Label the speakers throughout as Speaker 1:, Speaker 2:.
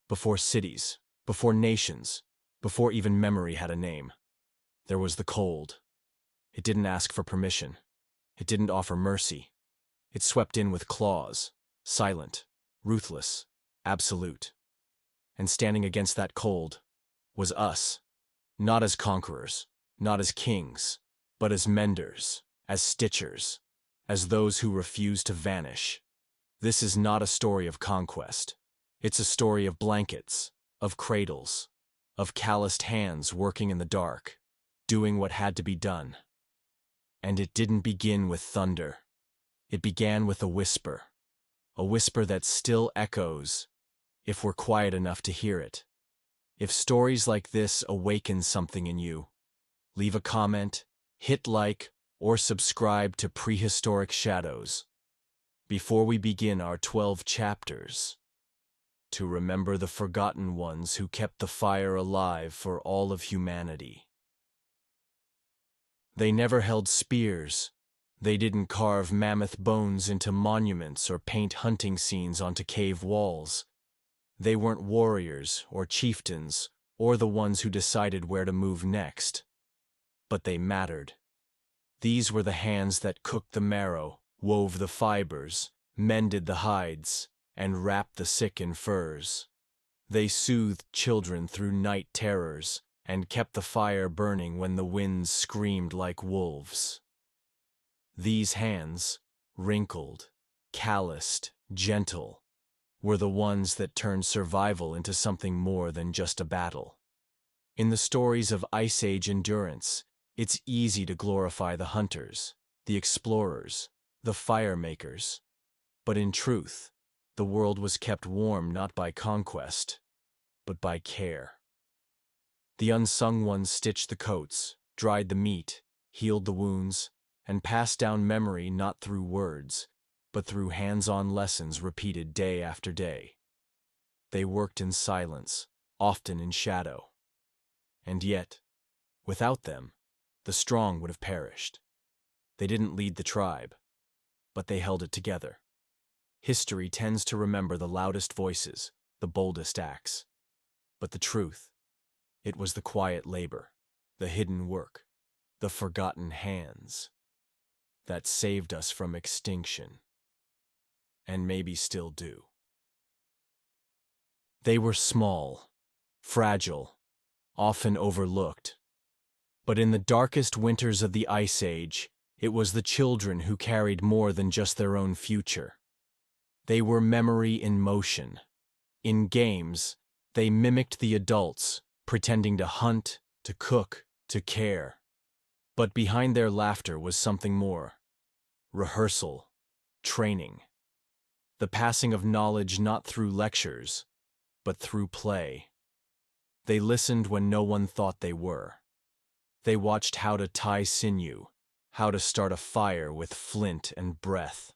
Speaker 1: Before cities, before nations, before even memory had a name. There was the cold. It didn't ask for permission. It didn't offer mercy. It swept in with claws, silent, ruthless, absolute. And standing against that cold was us, not as conquerors, not as kings, but as menders, as stitchers, as those who refuse to vanish. This is not a story of conquest. It's a story of blankets, of cradles, of calloused hands working in the dark, doing what had to be done. And it didn't begin with thunder. It began with a whisper that still echoes, if we're quiet enough to hear it. If stories like this awaken something in you, leave a comment, hit like, or subscribe to Prehistoric Shadows. Before we begin our 12 chapters, to remember the forgotten ones who kept the fire alive for all of humanity. They never held spears. They didn't carve mammoth bones into monuments or paint hunting scenes onto cave walls. They weren't warriors or chieftains or the ones who decided where to move next. But they mattered. These were the hands that cooked the marrow, wove the fibers, mended the hides, and wrapped the sick in furs. They soothed children through night terrors and kept the fire burning when the winds screamed like wolves. These hands, wrinkled, calloused, gentle, were the ones that turned survival into something more than just a battle. In the stories of Ice Age endurance, it's easy to glorify the hunters, the explorers, the fire makers. But in truth, the world was kept warm not by conquest, but by care. The unsung ones stitched the coats, dried the meat, healed the wounds, and passed down memory not through words, but through hands-on lessons repeated day after day. They worked in silence, often in shadow. And yet, without them, the strong would have perished. They didn't lead the tribe, but they held it together. History tends to remember the loudest voices, the boldest acts. But the truth, it was the quiet labor, the hidden work, the forgotten hands that saved us from extinction, and maybe still do. They were small, fragile, often overlooked. But in the darkest winters of the Ice Age, it was the children who carried more than just their own future. They were memory in motion. In games, they mimicked the adults, pretending to hunt, to cook, to care. But behind their laughter was something more. Rehearsal, training. The passing of knowledge not through lectures, but through play. They listened when no one thought they were. They watched how to tie sinew, how to start a fire with flint and breath,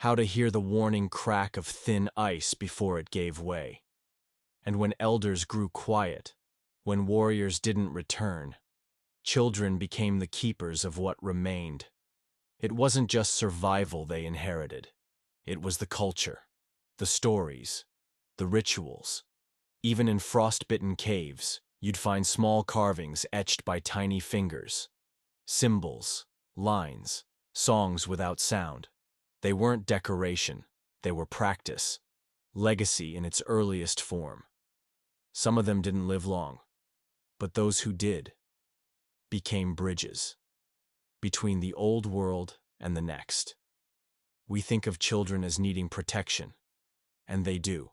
Speaker 1: how to hear the warning crack of thin ice before it gave way. And when elders grew quiet, when warriors didn't return, children became the keepers of what remained. It wasn't just survival they inherited. It was the culture, the stories, the rituals. Even in frost-bitten caves, you'd find small carvings etched by tiny fingers. Symbols, lines, songs without sound. They weren't decoration, they were practice, legacy in its earliest form. Some of them didn't live long, but those who did became bridges between the old world and the next. We think of children as needing protection, and they do.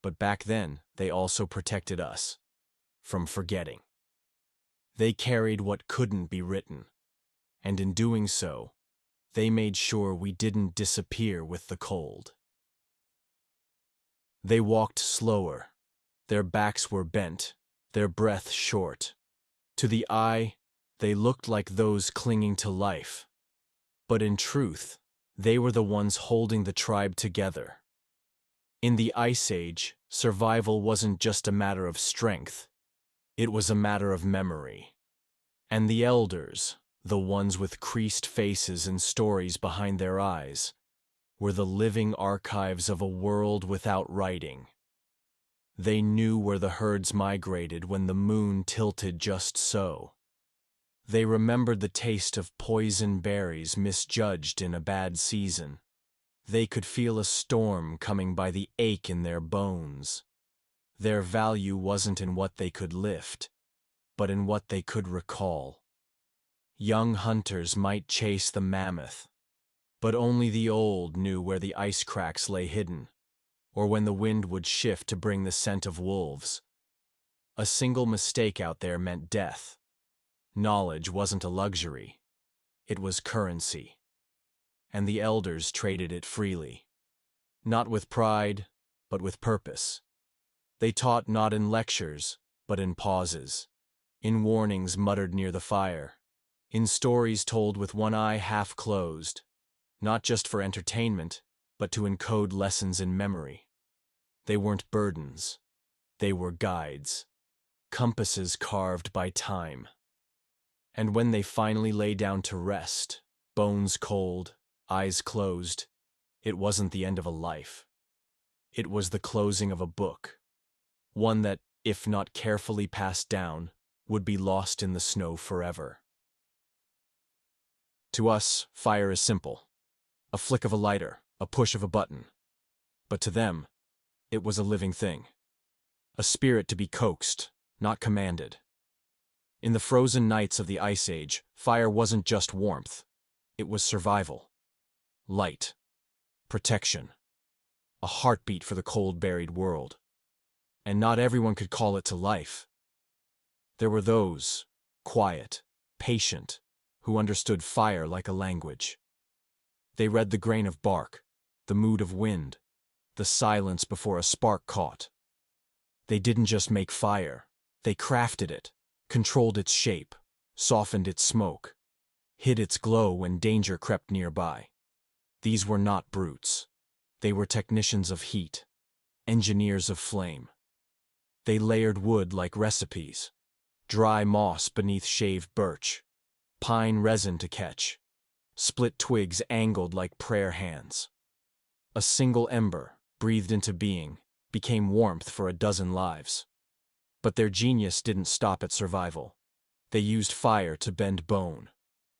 Speaker 1: But back then, they also protected us from forgetting. They carried what couldn't be written, and in doing so, they made sure we didn't disappear with the cold. They walked slower. Their backs were bent, their breath short. To the eye, they looked like those clinging to life. But in truth, they were the ones holding the tribe together. In the Ice Age, survival wasn't just a matter of strength. It was a matter of memory. And the elders, the ones with creased faces and stories behind their eyes, were the living archives of a world without writing. They knew where the herds migrated when the moon tilted just so. They remembered the taste of poison berries misjudged in a bad season. They could feel a storm coming by the ache in their bones. Their value wasn't in what they could lift, but in what they could recall. Young hunters might chase the mammoth, but only the old knew where the ice cracks lay hidden, or when the wind would shift to bring the scent of wolves. A single mistake out there meant death. Knowledge wasn't a luxury. It was currency. And the elders traded it freely. Not with pride, but with purpose. They taught not in lectures, but in pauses, in warnings muttered near the fire, in stories told with one eye half closed, not just for entertainment, but to encode lessons in memory. They weren't burdens. They were guides, compasses carved by time. And when they finally lay down to rest, bones cold, eyes closed, it wasn't the end of a life. It was the closing of a book, one that, if not carefully passed down, would be lost in the snow forever. To us, fire is simple. A flick of a lighter, a push of a button. But to them, it was a living thing. A spirit to be coaxed, not commanded. In the frozen nights of the Ice Age, fire wasn't just warmth. It was survival. Light. Protection. A heartbeat for the cold, buried world. And not everyone could call it to life. There were those, quiet, patient, who understood fire like a language. They read the grain of bark, the mood of wind, the silence before a spark caught. They didn't just make fire, they crafted it, controlled its shape, softened its smoke, hid its glow when danger crept nearby. These were not brutes. They were technicians of heat, engineers of flame. They layered wood like recipes, dry moss beneath shaved birch, pine resin to catch, split twigs angled like prayer hands. A single ember, breathed into being, became warmth for a dozen lives. But their genius didn't stop at survival. They used fire to bend bone,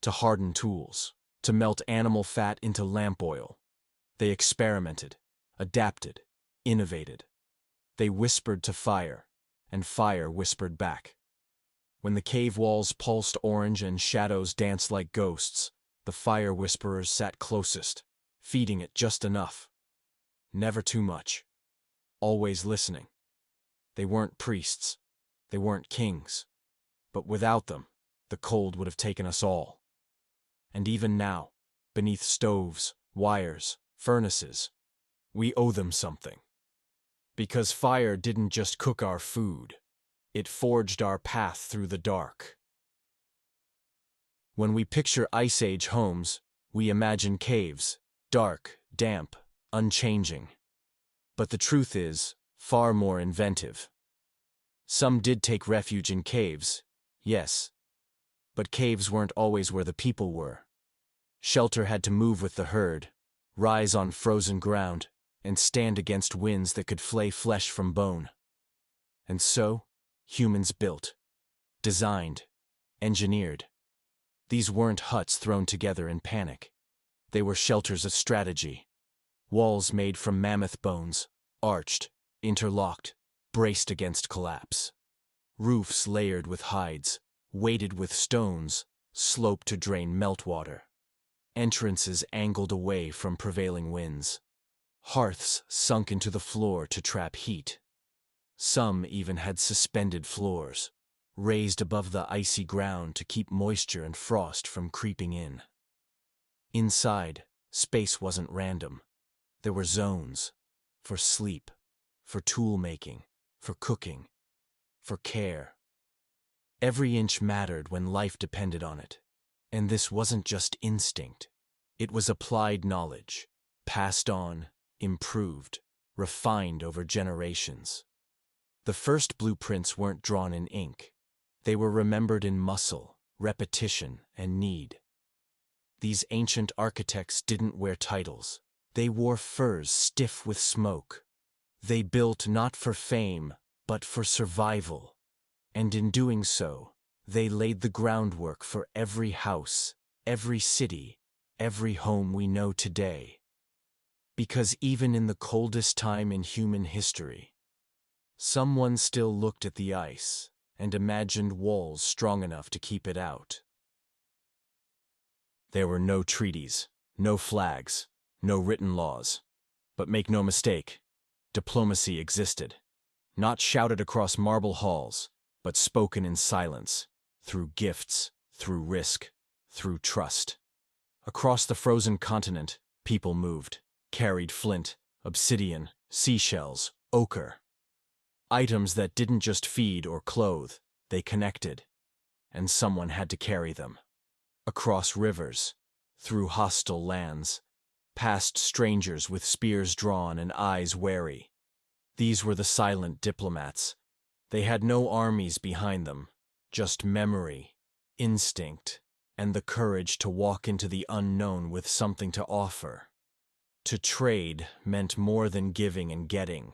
Speaker 1: to harden tools, to melt animal fat into lamp oil. They experimented, adapted, innovated. They whispered to fire, and fire whispered back. When the cave walls pulsed orange and shadows danced like ghosts, the fire whisperers sat closest, feeding it just enough. Never too much. Always listening. They weren't priests. They weren't kings. But without them, the cold would have taken us all. And even now, beneath stoves, wires, furnaces, we owe them something. Because fire didn't just cook our food. It forged our path through the dark. When we picture Ice Age homes, we imagine caves, dark, damp, unchanging. But the truth is, far more inventive. Some did take refuge in caves, yes. But caves weren't always where the people were. Shelter had to move with the herd, rise on frozen ground, and stand against winds that could flay flesh from bone. And so, humans built, designed, engineered. These weren't huts thrown together in panic. They were shelters of strategy. Walls made from mammoth bones, arched, interlocked, braced against collapse. Roofs layered with hides, weighted with stones, sloped to drain meltwater. Entrances angled away from prevailing winds. Hearths sunk into the floor to trap heat. Some even had suspended floors, raised above the icy ground to keep moisture and frost from creeping in. Inside, space wasn't random. There were zones, for sleep, for tool-making, for cooking, for care. Every inch mattered when life depended on it. And this wasn't just instinct. It was applied knowledge, passed on, improved, refined over generations. The first blueprints weren't drawn in ink. They were remembered in muscle, repetition, and need. These ancient architects didn't wear titles. They wore furs stiff with smoke. They built not for fame, but for survival. And in doing so, they laid the groundwork for every house, every city, every home we know today. Because even in the coldest time in human history, someone still looked at the ice and imagined walls strong enough to keep it out. There were no treaties, no flags, no written laws. But make no mistake, diplomacy existed. Not shouted across marble halls, but spoken in silence, through gifts, through risk, through trust. Across the frozen continent, people moved, carried flint, obsidian, seashells, ochre. Items that didn't just feed or clothe, they connected, and someone had to carry them. Across rivers, through hostile lands, past strangers with spears drawn and eyes wary. These were the silent diplomats. They had no armies behind them, just memory, instinct, and the courage to walk into the unknown with something to offer. To trade meant more than giving and getting.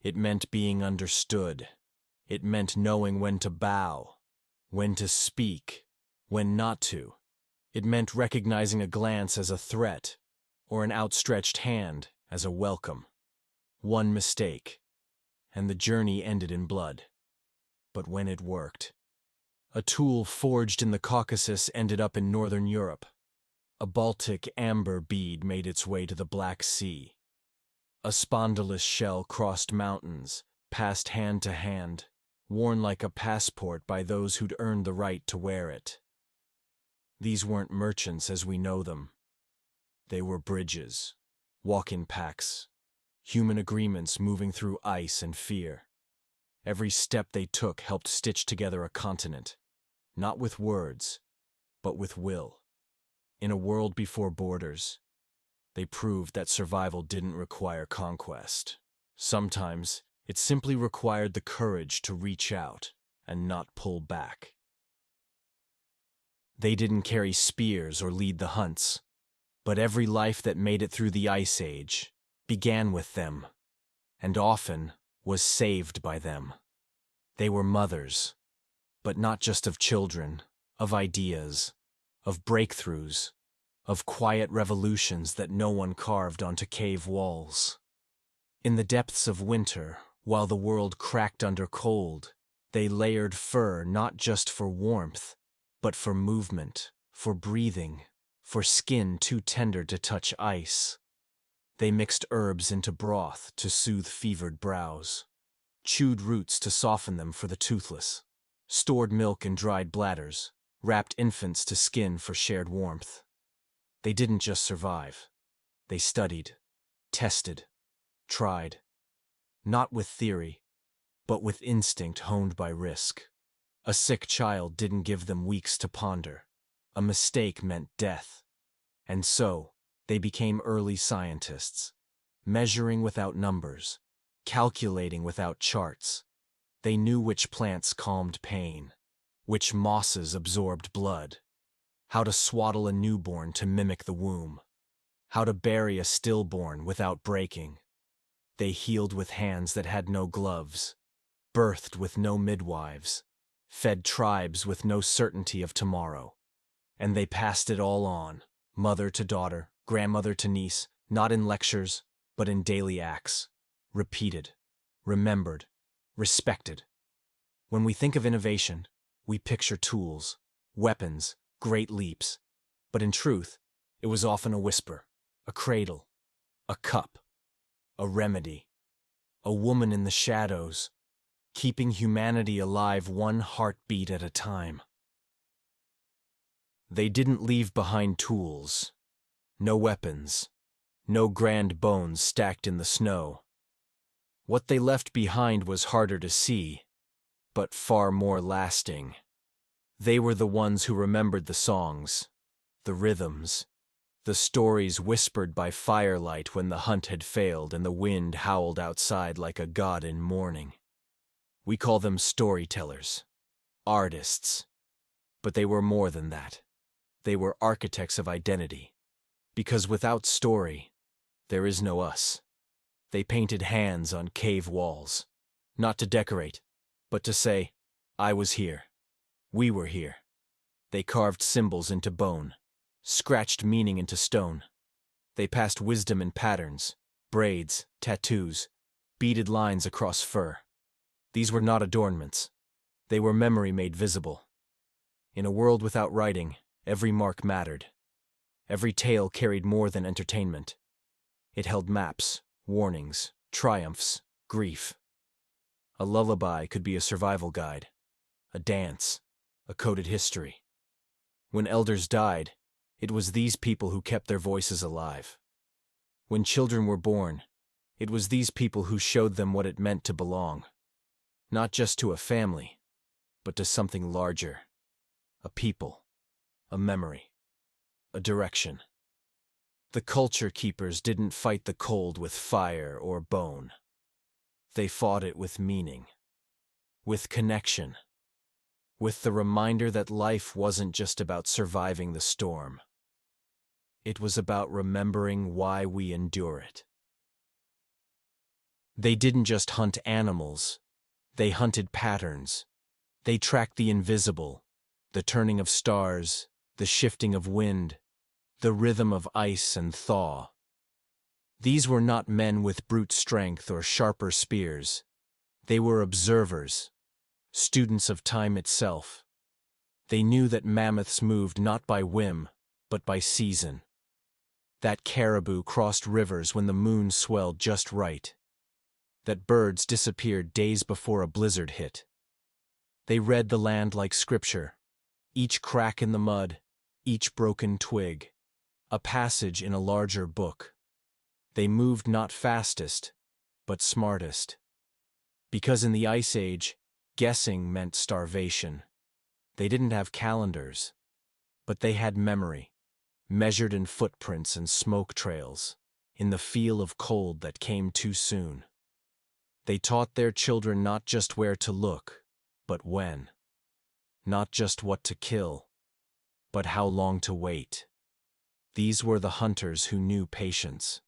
Speaker 1: It meant being understood. It meant knowing when to bow, when to speak, when not to. It meant recognizing a glance as a threat, or an outstretched hand as a welcome. One mistake, and the journey ended in blood. But when it worked, a tool forged in the Caucasus ended up in northern Europe. A Baltic amber bead made its way to the Black Sea. A spondylus shell crossed mountains, passed hand to hand, worn like a passport by those who'd earned the right to wear it. These weren't merchants as we know them. They were bridges, walk-in packs, human agreements moving through ice and fear. Every step they took helped stitch together a continent, not with words, but with will. In a world before borders, they proved that survival didn't require conquest. Sometimes, it simply required the courage to reach out and not pull back. They didn't carry spears or lead the hunts, but every life that made it through the Ice Age began with them, and often was saved by them. They were mothers, but not just of children, of ideas, of breakthroughs, of quiet revolutions that no one carved onto cave walls. In the depths of winter, while the world cracked under cold, they layered fur not just for warmth, but for movement, for breathing, for skin too tender to touch ice. They mixed herbs into broth to soothe fevered brows, chewed roots to soften them for the toothless, stored milk in dried bladders, wrapped infants to skin for shared warmth. They didn't just survive. They studied, tested, tried. Not with theory, but with instinct honed by risk. A sick child didn't give them weeks to ponder. A mistake meant death. And so, they became early scientists, measuring without numbers, calculating without charts. They knew which plants calmed pain, which mosses absorbed blood, how to swaddle a newborn to mimic the womb, how to bury a stillborn without breaking. They healed with hands that had no gloves, birthed with no midwives, fed tribes with no certainty of tomorrow. And they passed it all on, mother to daughter, grandmother to niece, not in lectures, but in daily acts, repeated, remembered, respected. When we think of innovation, we picture tools, weapons, great leaps, but in truth, it was often a whisper, a cradle, a cup, a remedy, a woman in the shadows, keeping humanity alive one heartbeat at a time. They didn't leave behind tools, no weapons, no grand bones stacked in the snow. What they left behind was harder to see, but far more lasting. They were the ones who remembered the songs, the rhythms, the stories whispered by firelight when the hunt had failed and the wind howled outside like a god in mourning. We call them storytellers, artists. But they were more than that. They were architects of identity. Because without story, there is no us. They painted hands on cave walls, not to decorate, but to say, I was here. We were here. They carved symbols into bone, scratched meaning into stone. They passed wisdom in patterns, braids, tattoos, beaded lines across fur. These were not adornments. They were memory made visible. In a world without writing, every mark mattered. Every tale carried more than entertainment. It held maps, warnings, triumphs, grief. A lullaby could be a survival guide, a dance, a coded history. When elders died, it was these people who kept their voices alive. When children were born, it was these people who showed them what it meant to belong. Not just to a family, but to something larger. A people, a memory, a direction. The culture keepers didn't fight the cold with fire or bone. They fought it with meaning, with connection, with the reminder that life wasn't just about surviving the storm. It was about remembering why we endure it. They didn't just hunt animals, they hunted patterns. They tracked the invisible, the turning of stars, the shifting of wind, the rhythm of ice and thaw. These were not men with brute strength or sharper spears. They were observers, students of time itself. They knew that mammoths moved not by whim, but by season. That caribou crossed rivers when the moon swelled just right. That birds disappeared days before a blizzard hit. They read the land like scripture, each crack in the mud, each broken twig, a passage in a larger book. They moved not fastest, but smartest. Because in the Ice Age, guessing meant starvation. They didn't have calendars, but they had memory, measured in footprints and smoke trails, in the feel of cold that came too soon. They taught their children not just where to look, but when. Not just what to kill, but how long to wait. These were the hunters who knew patience,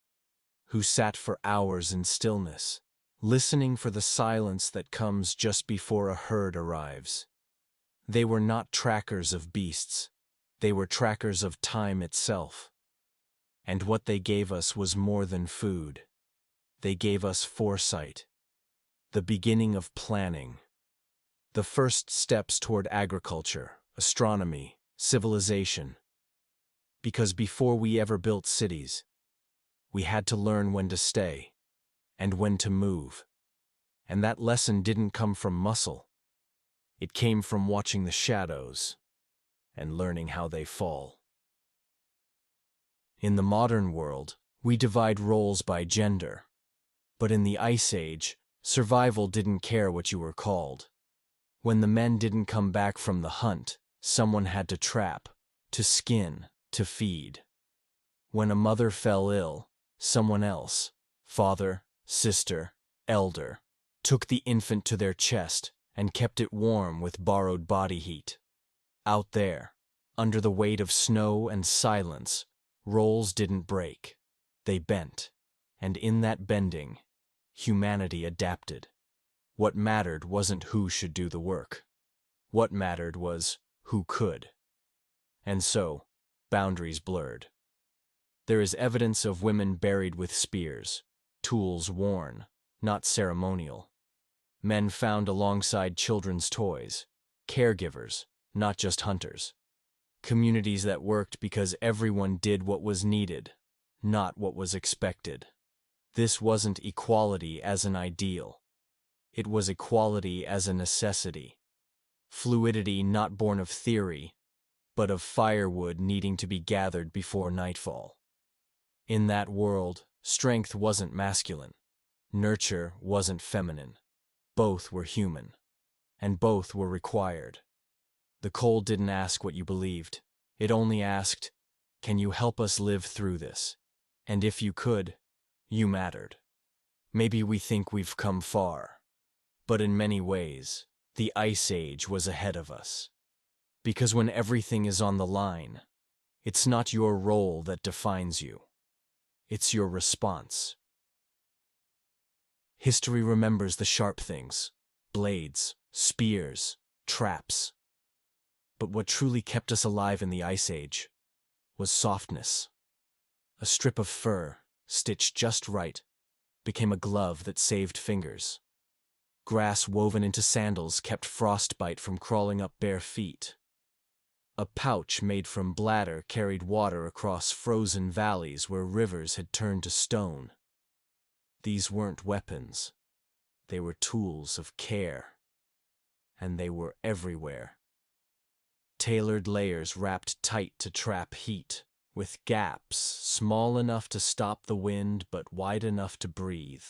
Speaker 1: who sat for hours in stillness, listening for the silence that comes just before a herd arrives. They were not trackers of beasts, they were trackers of time itself. And what they gave us was more than food. They gave us foresight, the beginning of planning, the first steps toward agriculture, astronomy, civilization. Because before we ever built cities, we had to learn when to stay and when to move. And that lesson didn't come from muscle. It came from watching the shadows and learning how they fall. In the modern world, we divide roles by gender. But in the Ice Age, survival didn't care what you were called. When the men didn't come back from the hunt, someone had to trap, to skin, to feed. When a mother fell ill, someone else, father, sister, elder, took the infant to their chest and kept it warm with borrowed body heat. Out there, under the weight of snow and silence, roles didn't break. They bent, and in that bending, humanity adapted. What mattered wasn't who should do the work. What mattered was who could. And so, boundaries blurred. There is evidence of women buried with spears, tools worn, not ceremonial. Men found alongside children's toys, caregivers, not just hunters. Communities that worked because everyone did what was needed, not what was expected. This wasn't equality as an ideal. It was equality as a necessity. Fluidity not born of theory, but of firewood needing to be gathered before nightfall. In that world, strength wasn't masculine. Nurture wasn't feminine. Both were human, and both were required. The cold didn't ask what you believed. It only asked, can you help us live through this? And if you could, you mattered. Maybe we think we've come far, but in many ways, the Ice Age was ahead of us. Because when everything is on the line, it's not your role that defines you. It's your response. History remembers the sharp things: blades, spears, traps. But what truly kept us alive in the Ice Age was softness. A strip of fur, stitched just right, became a glove that saved fingers. Grass woven into sandals kept frostbite from crawling up bare feet. A pouch made from bladder carried water across frozen valleys where rivers had turned to stone. These weren't weapons. They were tools of care. And they were everywhere. Tailored layers wrapped tight to trap heat, with gaps small enough to stop the wind but wide enough to breathe.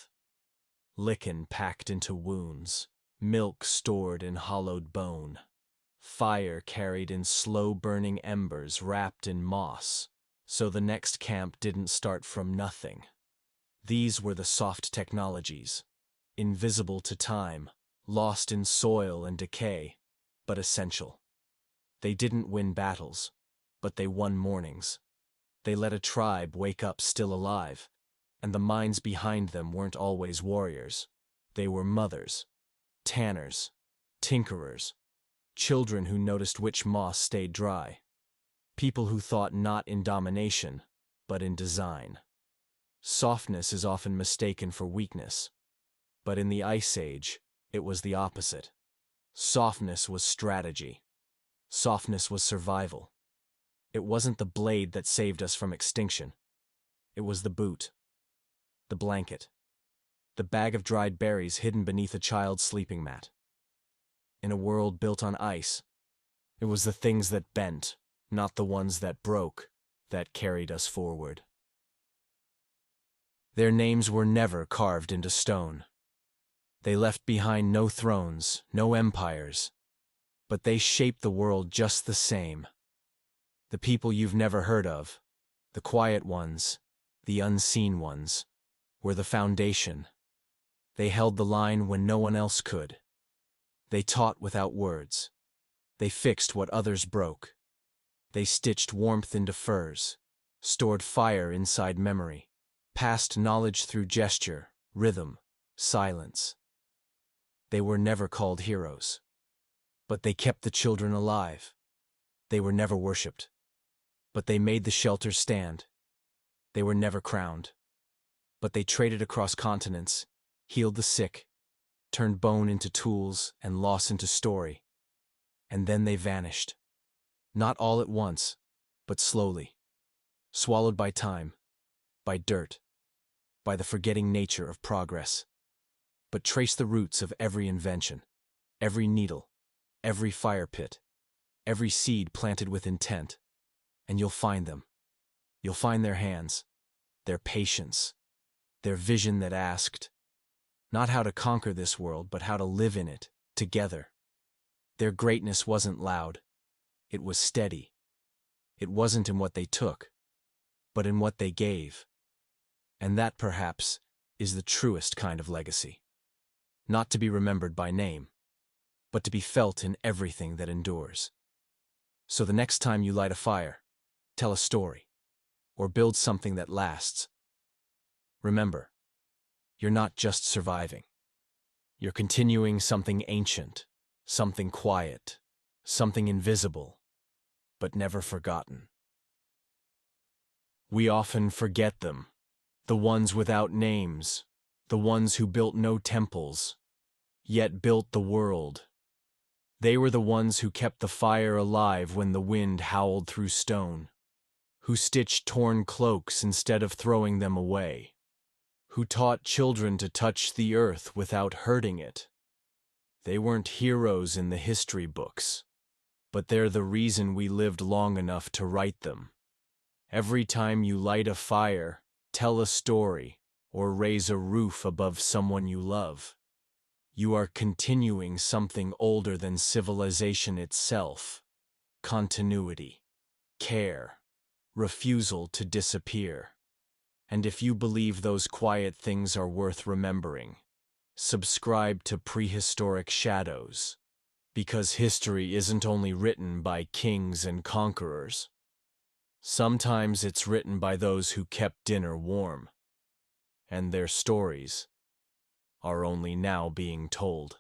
Speaker 1: Lichen packed into wounds, milk stored in hollowed bone, fire carried in slow-burning embers wrapped in moss, so the next camp didn't start from nothing. These were the soft technologies, invisible to time, lost in soil and decay, but essential. They didn't win battles, but they won mornings. They let a tribe wake up still alive, and the minds behind them weren't always warriors. They were mothers, tanners, tinkerers, children who noticed which moss stayed dry, people who thought not in domination, but in design. Softness is often mistaken for weakness, but in the Ice Age, it was the opposite. Softness was strategy. Softness was survival. It wasn't the blade that saved us from extinction. It was the boot, the blanket, the bag of dried berries hidden beneath a child's sleeping mat. In a world built on ice, it was the things that bent, not the ones that broke, that carried us forward. Their names were never carved into stone. They left behind no thrones, no empires, but they shaped the world just the same. The people you've never heard of, the quiet ones, the unseen ones, were the foundation. They held the line when no one else could. They taught without words. They fixed what others broke. They stitched warmth into furs, stored fire inside memory, passed knowledge through gesture, rhythm, silence. They were never called heroes, but they kept the children alive. They were never worshipped, but they made the shelter stand. They were never crowned, but they traded across continents, healed the sick, turned bone into tools and loss into story. And then they vanished. Not all at once, but slowly, swallowed by time, by dirt, by the forgetting nature of progress. But trace the roots of every invention, every needle, every fire pit, every seed planted with intent, and you'll find them. You'll find their hands, their patience, their vision that asked, not how to conquer this world, but how to live in it, together. Their greatness wasn't loud. It was steady. It wasn't in what they took, but in what they gave. And that, perhaps, is the truest kind of legacy. Not to be remembered by name, but to be felt in everything that endures. So the next time you light a fire, tell a story, or build something that lasts, remember, you're not just surviving. You're continuing something ancient, something quiet, something invisible, but never forgotten. We often forget them, the ones without names, the ones who built no temples, yet built the world. They were the ones who kept the fire alive when the wind howled through stone, who stitched torn cloaks instead of throwing them away, who taught children to touch the earth without hurting it. They weren't heroes in the history books, but they're the reason we lived long enough to write them. Every time you light a fire, tell a story, or raise a roof above someone you love, you are continuing something older than civilization itself: continuity, care, refusal to disappear. And if you believe those quiet things are worth remembering, subscribe to Prehistoric Shadows, because history isn't only written by kings and conquerors. Sometimes it's written by those who kept dinner warm, and their stories are only now being told.